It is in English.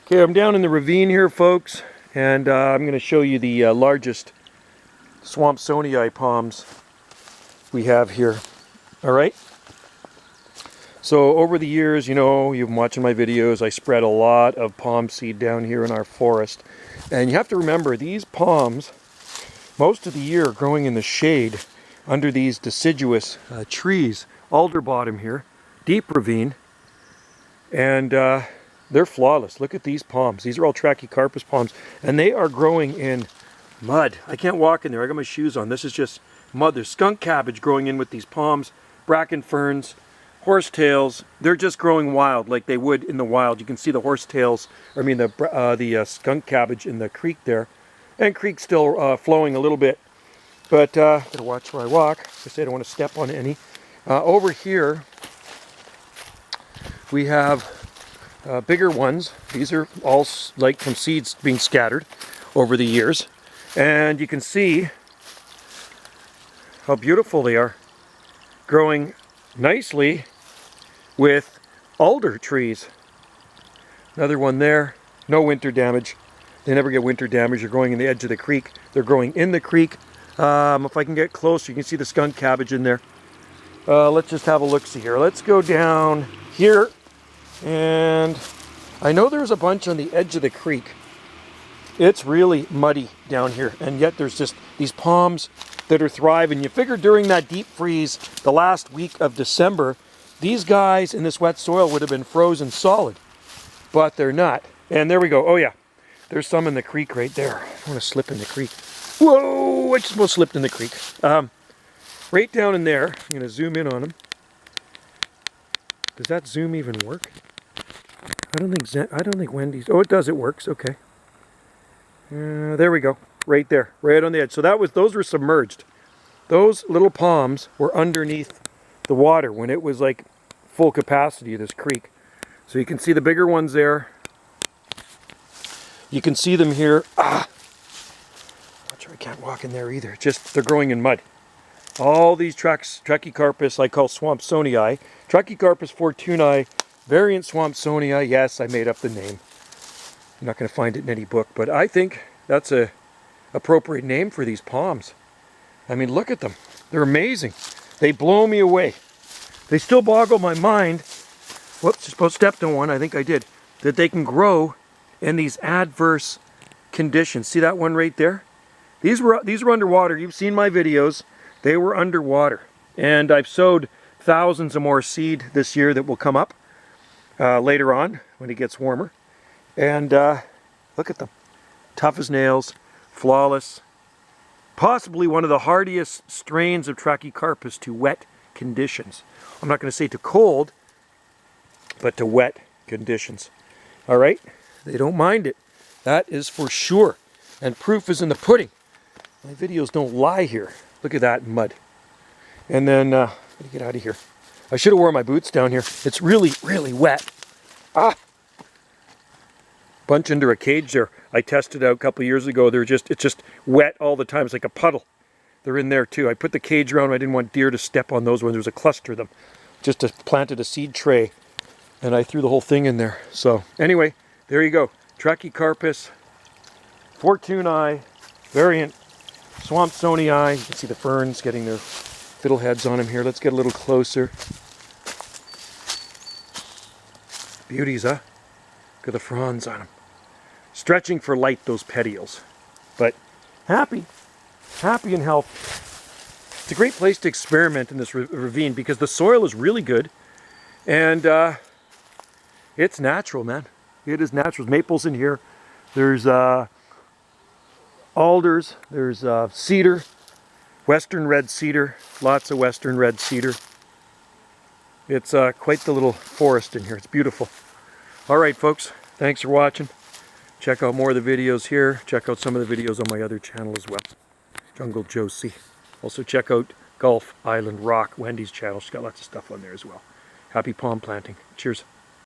Okay, I'm down in the ravine here, folks, and I'm going to show you the largest swampsonei palms we have here. All right. So over the years, you've been watching my videos, I spread a lot of palm seed down here in our forest. And you have to remember, these palms, most of the year, are growing in the shade under these deciduous trees, alder bottom here, deep ravine, and they're flawless. Look at these palms. These are all Trachycarpus palms, and they are growing in mud. I can't walk in there. I got my shoes on. This is just mud. There's skunk cabbage growing in with these palms, bracken ferns, horsetails. They're just growing wild like they would in the wild. You can see the horsetails, the skunk cabbage in the creek there. And creek's still flowing a little bit. But gotta watch where I walk. I say I don't want to step on any. Over here, we have bigger ones. These are all like from seeds being scattered over the years. And you can see how beautiful they are. Growing nicely with alder trees. Another one there. No winter damage. They never get winter damage. They're growing in the edge of the creek. They're growing in the creek. If I can get closer, you can see the skunk cabbage in there. Let's just have a look-see here. Let's go down here. And I know there's a bunch on the edge of the creek. It's really muddy down here, and yet there's just these palms that are thriving. You figure during that deep freeze the last week of December, these guys in this wet soil would have been frozen solid, but they're not. And there we go. Oh yeah, there's some in the creek right there. I want to slip in the creek. Whoa, I just almost slipped in the creek. Right down in there, I'm going to zoom in on them. Does that zoom even work? I don't think Wendy's. Oh, it does. It works. Okay. There we go. Right there, right on the edge. So those were submerged. Those little palms were underneath the water when it was like full capacity of this creek. So you can see the bigger ones there. You can see them here. Not sure I can't walk in there either. Just they're growing in mud. All these Trachycarpus I call swampsonei. Trachycarpus fortunei, variant swampsonei. Yes, I made up the name. You're not going to find it in any book, but I think that's a appropriate name for these palms. I mean, look at them. They're amazing. They blow me away. They still boggle my mind. Whoops, just about stepped on one. I think I did. That they can grow in these adverse conditions. See that one right there? These were underwater. You've seen my videos. They were underwater. And I've sowed thousands of more seed this year that will come up later on when it gets warmer. And look at them. Tough as nails, flawless. Possibly one of the hardiest strains of Trachycarpus to wet conditions. I'm not going to say to cold, but to wet conditions. All right? They don't mind it. That is for sure. And proof is in the pudding. My videos don't lie here. Look at that mud. And then, let me get out of here. I should have worn my boots down here. It's really, really wet. Bunch under a cage there. I tested out a couple of years ago. It's just wet all the time. It's like a puddle. They're in there too. I put the cage around. I didn't want deer to step on those when there was a cluster of them. Just planted a seed tray and I threw the whole thing in there. So anyway, there you go. Trachycarpus fortunei, variant swampsonei. You can see the ferns getting their fiddleheads on them here. Let's get a little closer. Beauties, huh? Look at the fronds on them. Stretching for light, those petioles. But happy and healthy. It's a great place to experiment in this ravine because the soil is really good. And it's natural, man. It is natural. There's maples in here. There's alders. There's cedar. Western red cedar. Lots of western red cedar. It's quite the little forest in here. It's beautiful. All right, folks. Thanks for watching. Check out more of the videos here. Check out some of the videos on my other channel as well. Jungle Josie. Also check out Gulf Island Rock, Wendy's channel. She's got lots of stuff on there as well. Happy palm planting. Cheers.